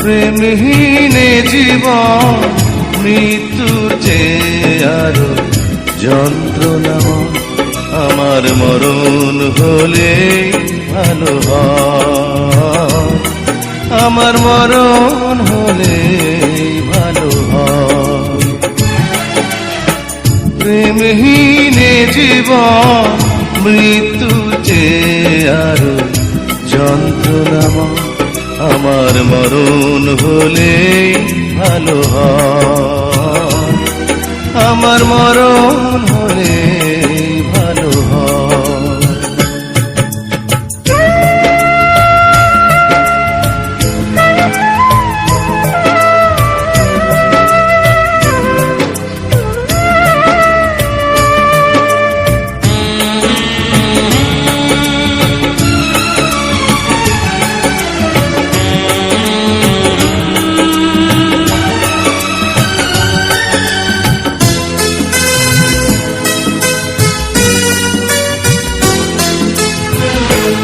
প্রেমহীনে জীবন মৃত্যুর চেয়ে আরো যন্ত্রণা আমার মরণ হলে ভালো হয় আমার মরণ হলে ভালো হয় প্রেমহীনে জীবন মৃত্যুর চেয়ে আরো যন্ত্রণা আমার মরণ হলে ভালো হয় আমার মরণ হলে ভালো হয়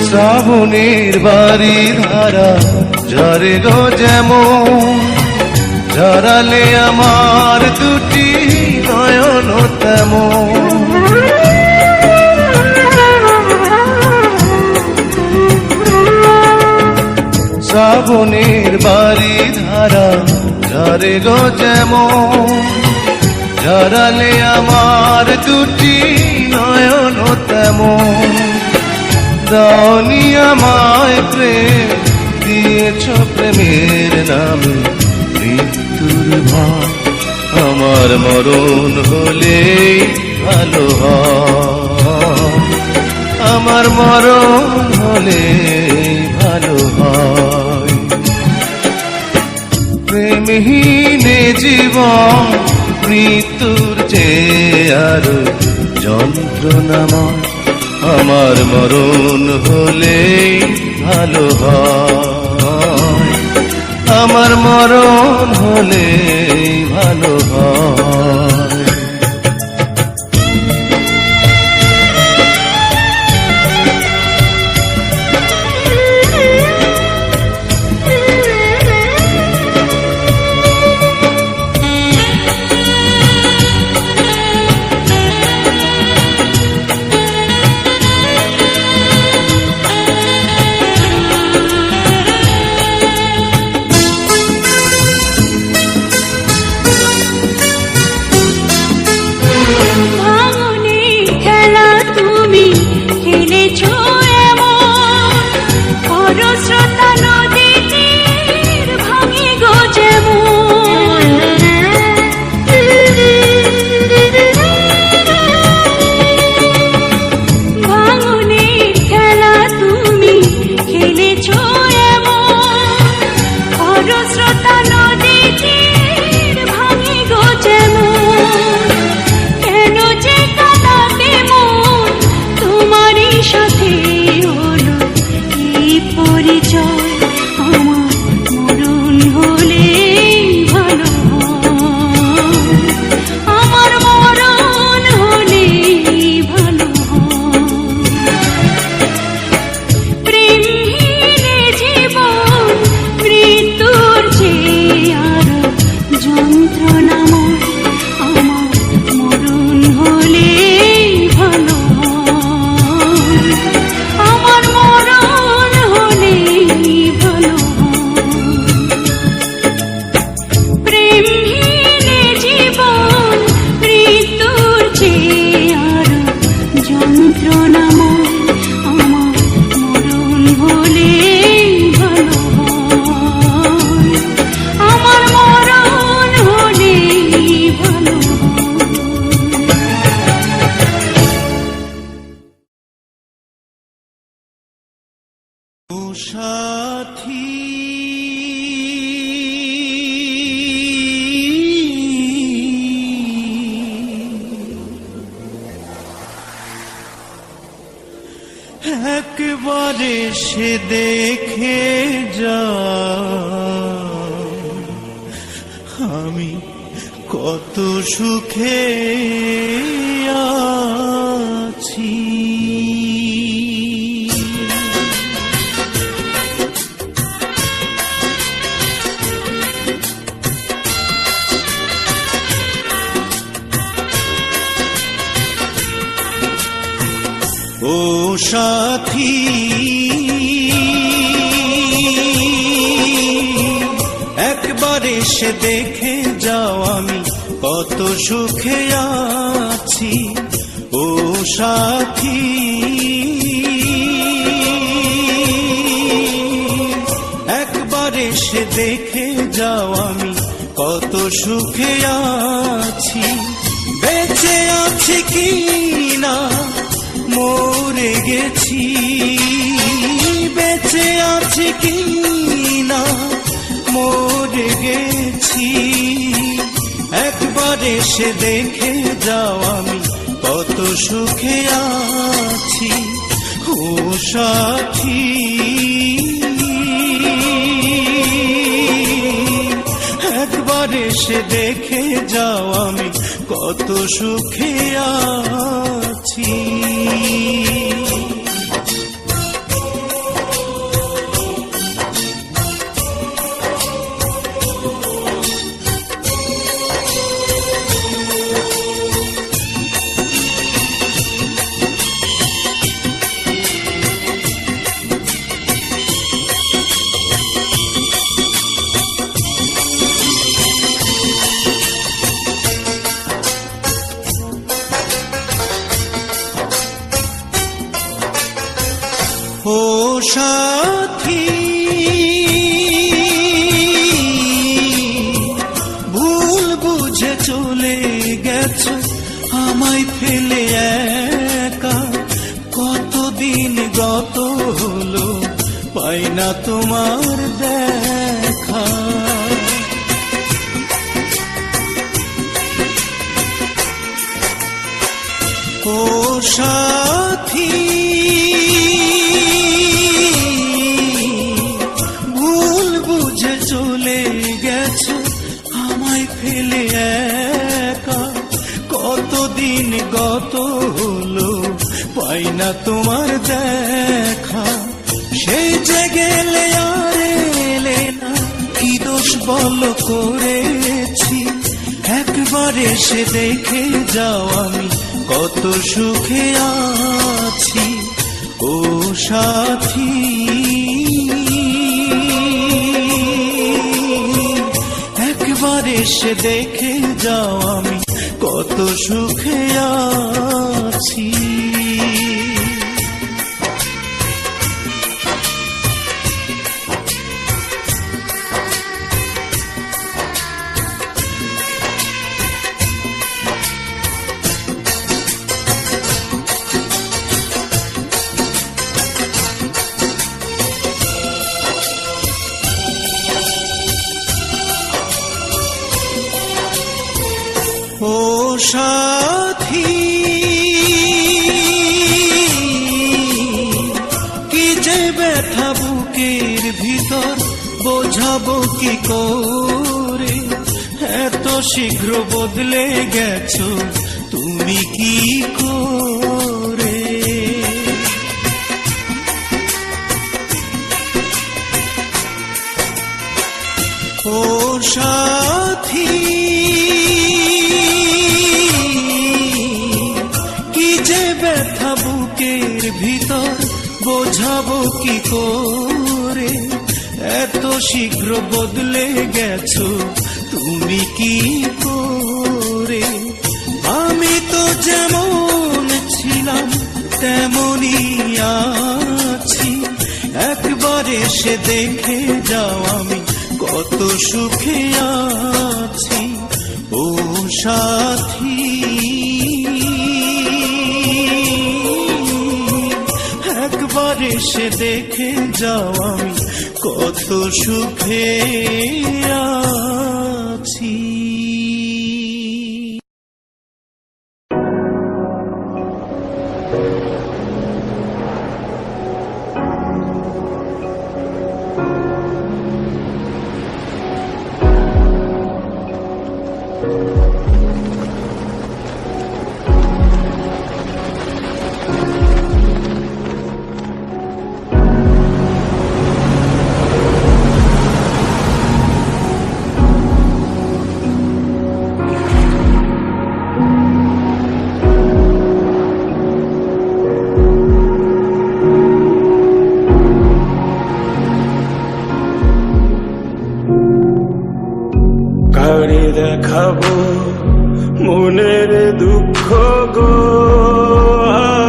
শ্রাবণের বাড়ি ধারা ঝরে গো যেমন ঝরালে আমার দুটি নয়ন তেমন শ্রাবণের বাড়ি ধারা ঝরে গো যেমন ঝরালে আমার দুটি নয়ন তেমন দাওনি আমায় প্রেম দিয়েছ প্রেমের নামে মৃত্যুর ভয় আমার মরণ হলে ভালো হয় আমার মরণ হলে ভালো হয় প্রেমহীনে জীবন মৃত্যুর চেয়ে আরো যন্ত্রণাময় আমার মরণ হলে ভালো হয় আমার মরণ হলে ভালো হয় সাথী একবারে সে দেখে যা আমি কত সুখে আছি সাথী একবার এসে দেখে যাও আমি কত সুখে আছি। ও সাথী একবার এসে দেখে যাও আমি কত সুখে আছি। বেঁচে আছি কি না মরে গেছি, বেঁচে আছি কি না মরে গেছি। একবার এসে দেখে যাও আমি কত সুখে আছি। ও সাথী একবার এসে দেখে যাও আমি কত সুখে আছি। ও সাথী ভুল বুঝে চলে গেছো আমায় ফেলে একা। কতদিন গত হলো পাই না তোমার দেখা। ও সাথী ভুল বুঝে চলে গেছো আমায় ফেলে একা। কতদিন গত হলো পাই না তোমার দেখা। সেই যে গেলে আর এলে না, কি দোষ বল করেছি। একবার এসে দেখে যাও আমি কত সুখে আছি। ও সাথী একবার এসে দেখে যাও আমি কত সুখে আছি। ও সাথী কি যে ব্যথা বুকের ভিতর বোঝাবো কি করে। এত শীঘ্র বদলে গেছো তুমি কি করে। ও সাথী ব্যথা বুকের ভিতর বোঝাবো কি করে। এত শীঘ্র বদলে গেছো তুমি কি করে। আমি তো যেমন ছিলাম তেমনই আছি। একবার এসে দেখে যাও আমি কত সুখে আছি। ও সাথী একবার এসে দেখে যাও আমি কত সুখে আছি। দেখাবো মনের দুঃখ গো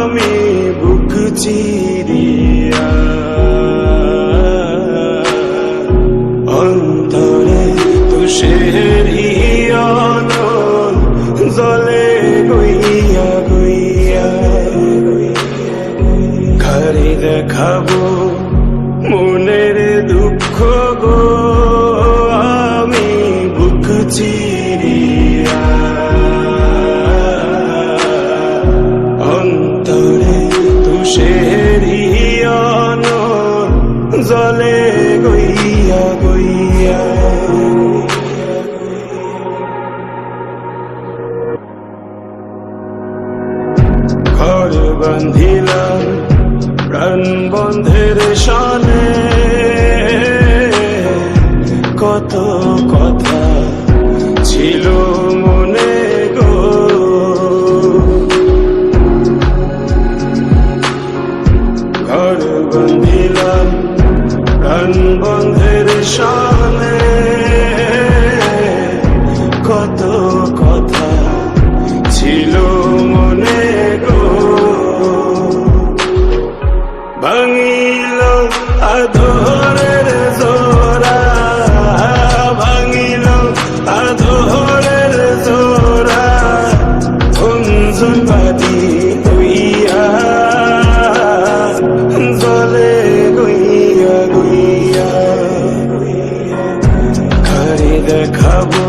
আমি বুক চিরিয়া অন্তরে তুষের হিয়নল জলে গইয়া গইয়া ঘরে দেখাবো মনের দুঃখ গো আমি বুক চিরিয়া অন্তরে তুষের হিয়নল জলে গইয়া গইয়া ঘর বান্ধিলাম প্রাণ বন্ধের সনে কত কথা ছিল মনে গো ঘর বান্ধিলাম প্রাণ বন্ধের সনে কত কথা ছিল মনে গো ভাঙিল আধরের জোড়া ভাঙিল আধরের জোড়া অঞ্জন বাদি হইয়া জলে গইয়া গইয়া ঘরে দেখাবো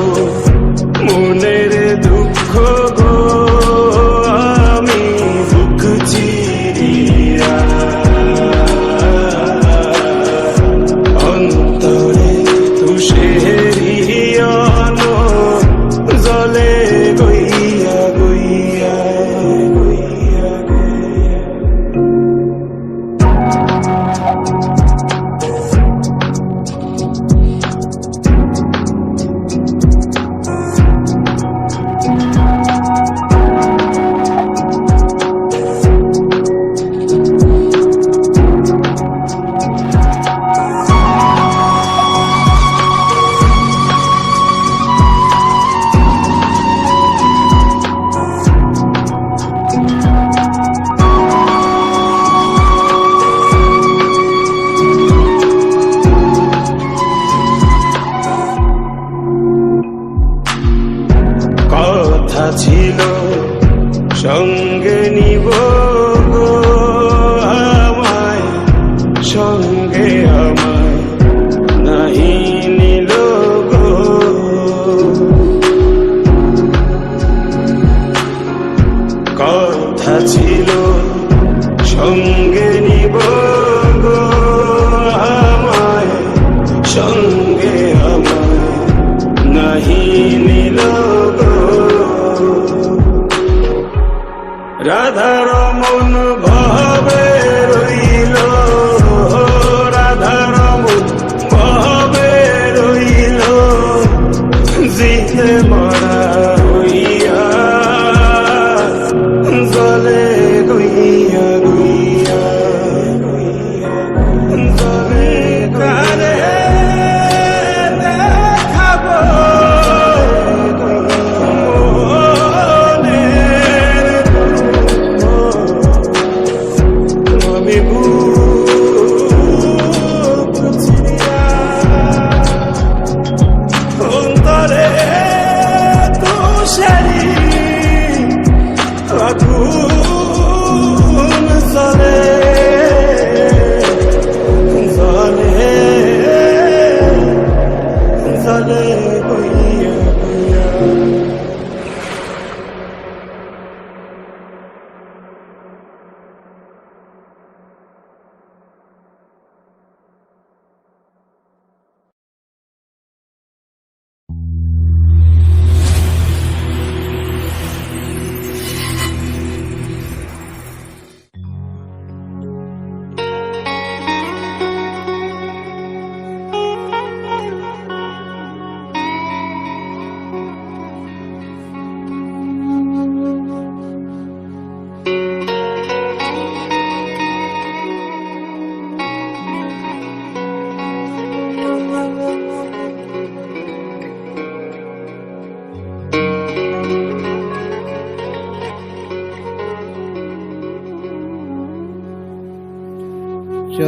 মনের দুঃখ গো আমি বুক চিরিয়া অন্তরে তুষের হিয়নল জলে গইয়া গইয়া গইয়া গইয়া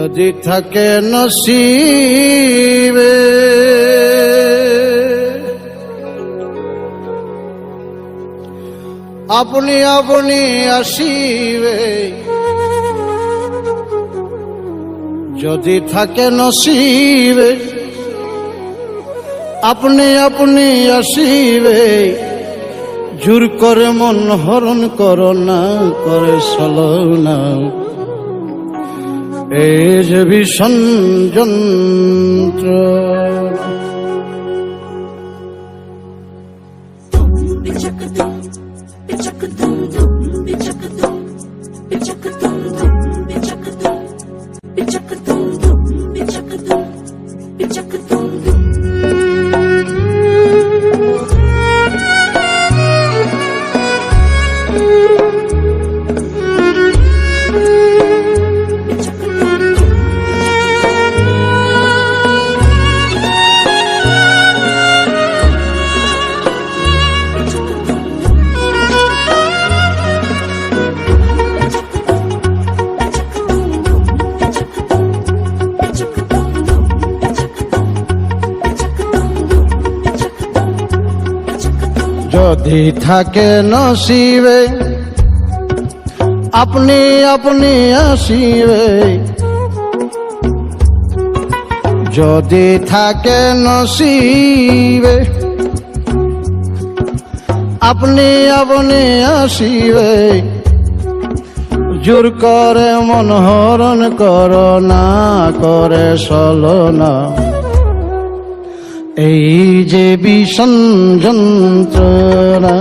যদি থাকে নসিবে আপনি আপনি আসিবে, যদি থাকে নসিবে আপনি আপনি আসিবে, জোর করে মন হরণ করো না, করে চলো না এই যে ভীষণ যন্ত্রণা। যদি থাকে নসিবে আপনি আপনি আসিবে, যদি থাকে নসিবে আপনি আপনি আসিবে, জোর করে মন হরণ করো না, করে চলো না এই যে ভীষণ যন্ত্রণা।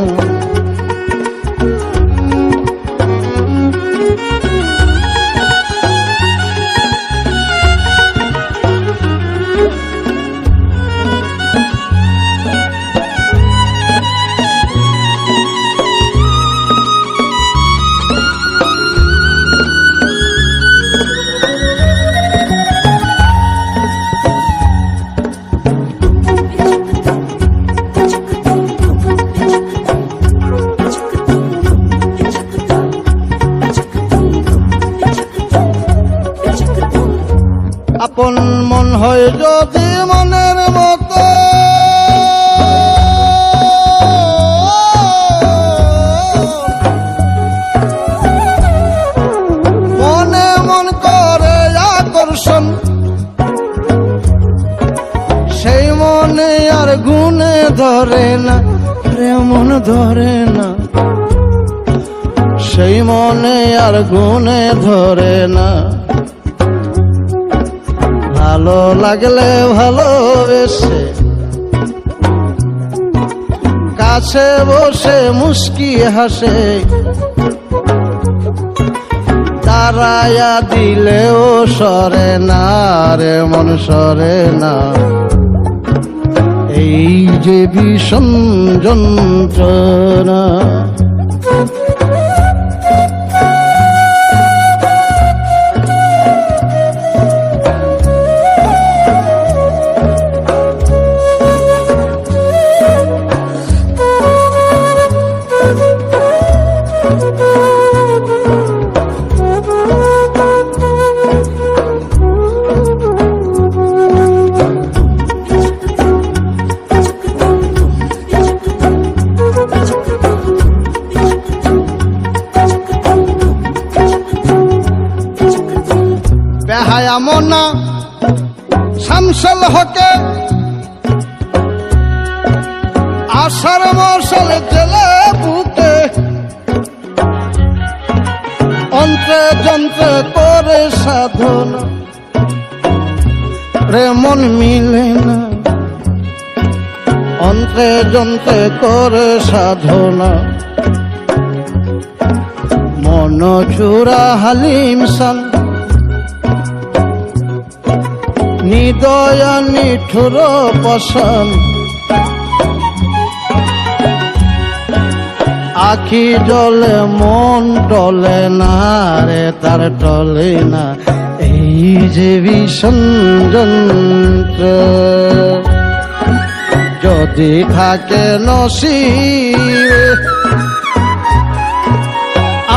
আপন মন হয় যদি মনের মতো, মনে মন করে আকর্ষণ, সেই মনে আর গুণে ধরে না, মন ধরে না, সেই মনে আর গুণে ধরে না। ভালো লাগলে ভালোবেসে কাছে বসে মুস্কি হাসে, তারায়া দিলেও সরে না রে মন সরে না এই যে ভীষণ যন্ত্রণা। বেহায়া মোনা শামসুল হকে আশার মশাল জেলে বুকে, অন্ত্রে যন্ত্রে করে সাধনা রে মন মিলে না, অন্ত্রে যন্ত্রে করে সাধনা। মন চূড়া হালিম সান নিদয়া নিঠুর পশন, আখি জলে মন টলে না রে তার টলে না এই যে ভীষণ যন্ত্র। যদি থাকে নসিবে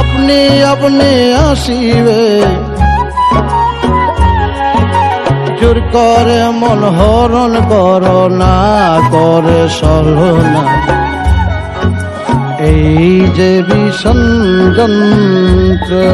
আপনি আপনি আসিবে, জোর করে মন হরণ করো না, করে সলনা এই যে ভীষণ যন্ত্রণা।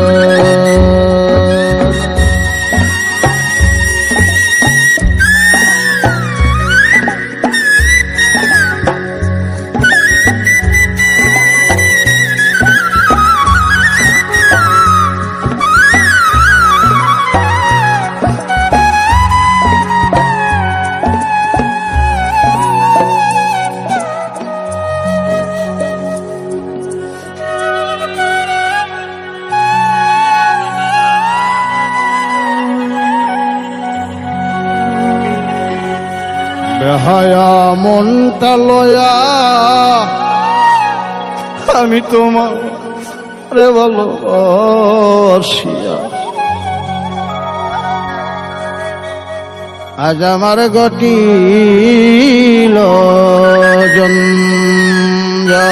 বেহায়া মনটা লয়া আমি তোমার রে ভালোবাসিয়া, আজ আমার ঘটিল জঞ্জাল।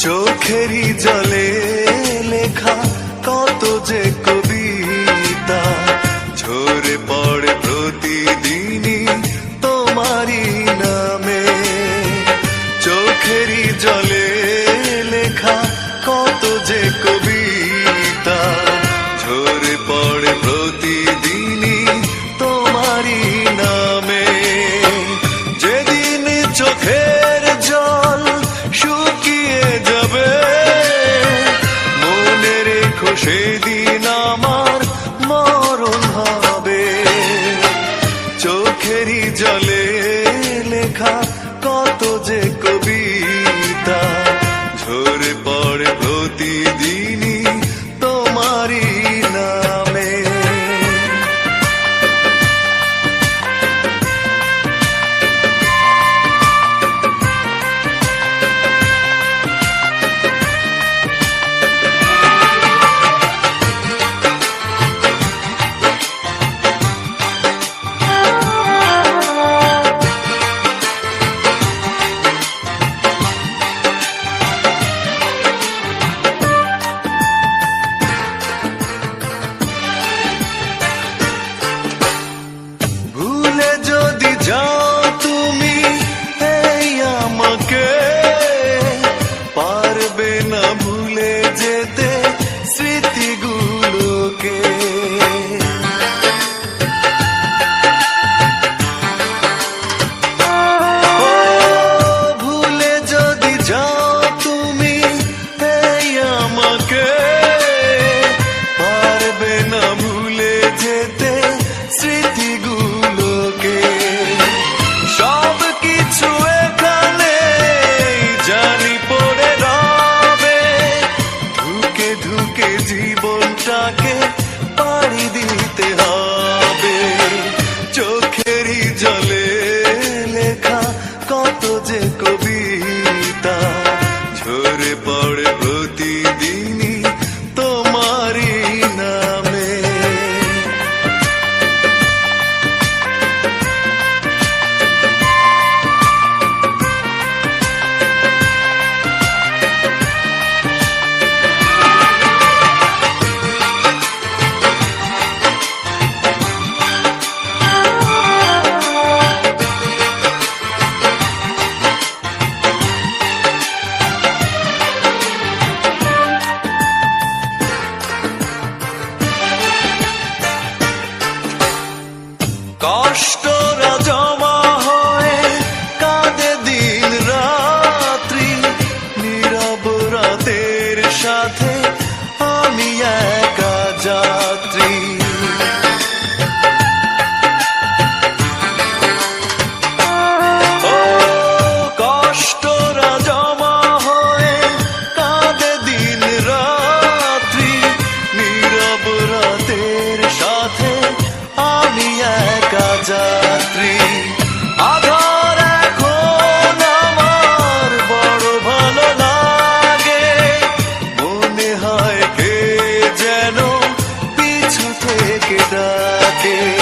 চোখেরই জলে লেখা কত যে কবিতা ঝরে পড়ে প্রতিদিনই তোমারই নামে। চোখেরই জলে লেখা কত যে কবিতা ঝরে পড়ে প্রতিদিনই তোমারই নামে। যেদিন চোখের জল শুকিয়ে যাবে মনে রেখো সেদিন আমার মরণ হবে। চোখেরই জলে লেখা কত যে কবিতা ঝরে পড়ে প্রতিদিনই তোমারই নামে। ভুলে যদি যাও তুমি এই আমাকে পারবে না ভুলে যেতে স্মৃতিগুলোকে। ভুলে যদি যাও তুমি এই আমাকে পারবে না ভুলে যেতে স্মৃতিগুলোকে। সব কিছু এখানে জানি পড়ে রবে ধুকে ধুকে জীবনটাকে পাড়ি দিয়ে ডাকে